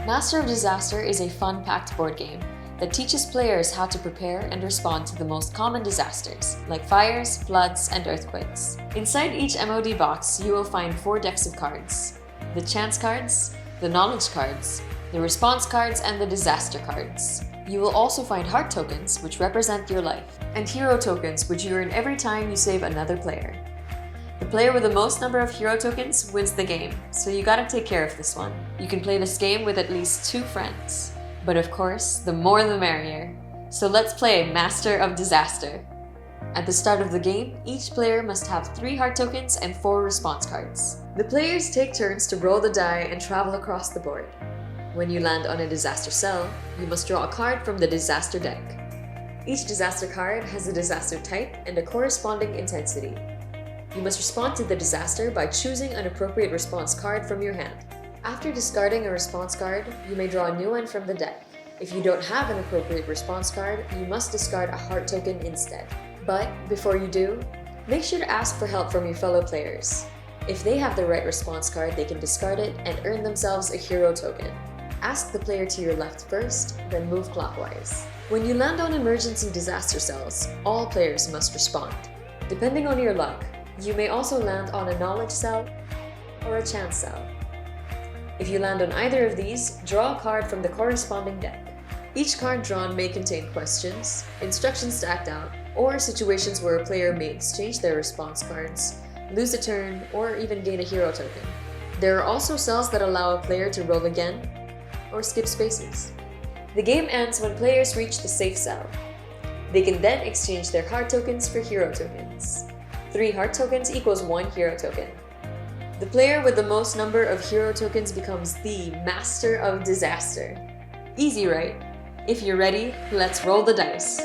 Master of Disaster is a fun-packed board game that teaches players how to prepare and respond to the most common disasters, like fires, floods, and earthquakes. Inside each MOD box, you will find 4 decks of cards: the chance cards, the knowledge cards, the response cards, and the disaster cards. You will also find heart tokens, which represent your life, and hero tokens, which you earn every time you save another player. The player with the most number of hero tokens wins the game, so you gotta take care of this one. You can play this game with at least 2 friends. But of course, the more the merrier. So let's play Master of Disaster. At the start of the game, each player must have 3 heart tokens and 4 response cards. The players take turns to roll the die and travel across the board. When you land on a disaster cell, you must draw a card from the disaster deck. Each disaster card has a disaster type and a corresponding intensity. You must respond to the disaster by choosing an appropriate response card from your hand. After discarding a response card, you may draw a new one from the deck. If you don't have an appropriate response card, you must discard a heart token instead. But before you do, make sure to ask for help from your fellow players. If they have the right response card, they can discard it and earn themselves a hero token. Ask the player to your left first, then move clockwise. When you land on emergency disaster cells, all players must respond. Depending on your luck, you may also land on a knowledge cell or a chance cell. If you land on either of these, draw a card from the corresponding deck. Each card drawn may contain questions, instructions to act out, or situations where a player may exchange their response cards, lose a turn, or even gain a hero token. There are also cells that allow a player to roll again or skip spaces. The game ends when players reach the safe cell. They can then exchange their heart tokens for hero tokens. 3 heart tokens equals 1 hero token. The player with the most number of hero tokens becomes the Master of Disaster. Easy, right? If you're ready, let's roll the dice.